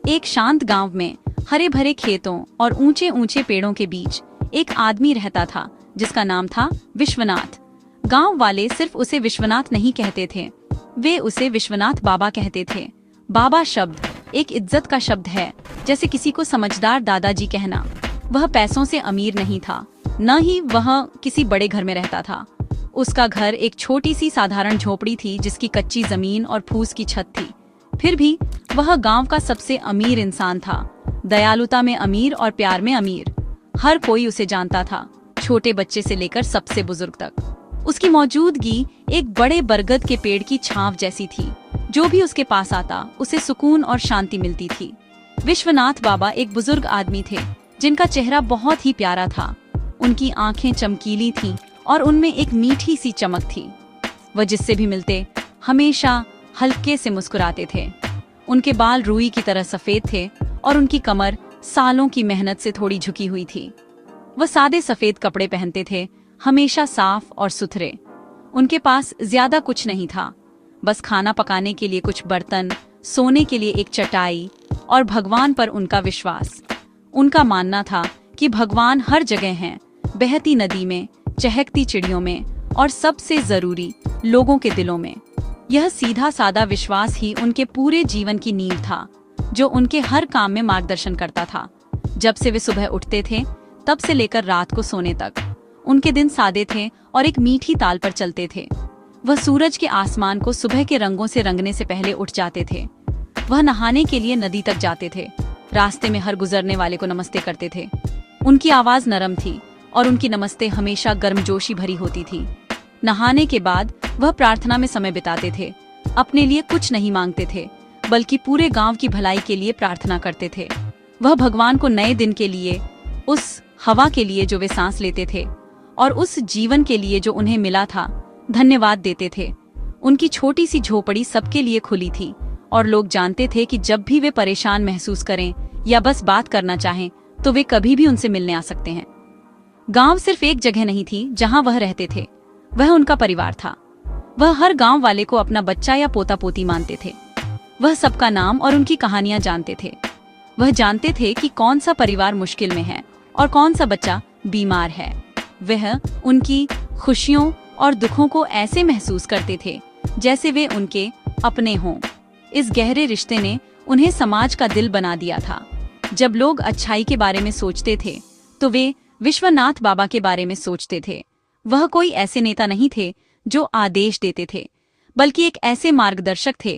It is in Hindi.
एक शांत गांव में हरे भरे खेतों और ऊंचे ऊंचे पेड़ों के बीच एक आदमी रहता था जिसका नाम था विश्वनाथ। गांव वाले सिर्फ उसे विश्वनाथ नहीं कहते थे, वे उसे विश्वनाथ बाबा कहते थे। बाबा शब्द एक इज्जत का शब्द है, जैसे किसी को समझदार दादाजी कहना। वह पैसों से अमीर नहीं था, न ही वह किसी बड़े घर में रहता था। उसका घर एक छोटी सी साधारण झोपड़ी थी जिसकी कच्ची जमीन और फूस की छत थी। फिर भी वह गांव का सबसे अमीर इंसान था, दयालुता में अमीर और प्यार में अमीर। हर कोई उसे जानता था, छोटे बच्चे से लेकर सबसे बुजुर्ग तक। उसकी मौजूदगी एक बड़े बरगद के पेड़ की छांव जैसी थी। जो भी उसके पास आता उसे सुकून और शांति मिलती थी। विश्वनाथ बाबा एक बुजुर्ग आदमी थे जिनका चेहरा बहुत ही प्यारा था। उनकी आंखें चमकीली थीं और उनमें एक मीठी सी चमक थी। वह जिससे भी मिलते हमेशा हल्के से मुस्कुराते थे। उनके बाल रुई की तरह सफेद थे और उनकी कमर सालों की मेहनत से थोड़ी झुकी हुई थी। वह सादे सफेद कपड़े पहनते थे, हमेशा साफ और सुथरे। उनके पास ज्यादा कुछ नहीं था, बस खाना पकाने के लिए कुछ बर्तन, सोने के लिए एक चटाई और भगवान पर उनका विश्वास। उनका मानना था कि भगवान हर जगह हैं, बहती नदी में, चहकती चिड़ियों में और सबसे जरूरी लोगों के दिलों में। यह सीधा सादा विश्वास ही उनके पूरे जीवन की नींव था, जो उनके हर काम में मार्गदर्शन करता था। जब से वे सुबह उठते थे तब से लेकर रात को सोने तक, उनके दिन सादे थे और एक मीठी ताल पर चलते थे। वह सूरज के आसमान को सुबह के रंगों से रंगने से पहले उठ जाते थे। वह नहाने के लिए नदी तक जाते थे, रास्ते में हर गुजरने वाले को नमस्ते करते थे। उनकी आवाज नरम थी और उनकी नमस्ते हमेशा गर्मजोशी भरी होती थी। नहाने के बाद वह प्रार्थना में समय बिताते थे। अपने लिए कुछ नहीं मांगते थे, बल्कि पूरे गांव की भलाई के लिए प्रार्थना करते थे। वह भगवान को नए दिन के लिए, उस हवा के लिए जो वे सांस लेते थे और उस जीवन के लिए जो उन्हें मिला था, धन्यवाद देते थे। उनकी छोटी सी झोपड़ी सबके लिए खुली थी और लोग जानते थे कि जब भी वे परेशान महसूस करें या बस बात करना चाहें तो वे कभी भी उनसे मिलने आ सकते हैं। गांव सिर्फ एक जगह नहीं थी जहां वह रहते थे, वह उनका परिवार था। वह हर गांव वाले को अपना बच्चा या पोता पोती मानते थे। वह सबका नाम और उनकी कहानियां जानते थे। वह जानते थे कि कौन सा परिवार मुश्किल में है और कौन सा बच्चा बीमार है। वह उनकी खुशियों और दुखों को ऐसे महसूस करते थे जैसे वे उनके अपने हों। इस गहरे रिश्ते ने उन्हें समाज का दिल बना दिया था। जब लोग अच्छाई के बारे में सोचते थे तो वे विश्वनाथ बाबा के बारे में सोचते थे। वह कोई ऐसे नेता नहीं थे जो आदेश देते थे, बल्कि एक ऐसे मार्गदर्शक थे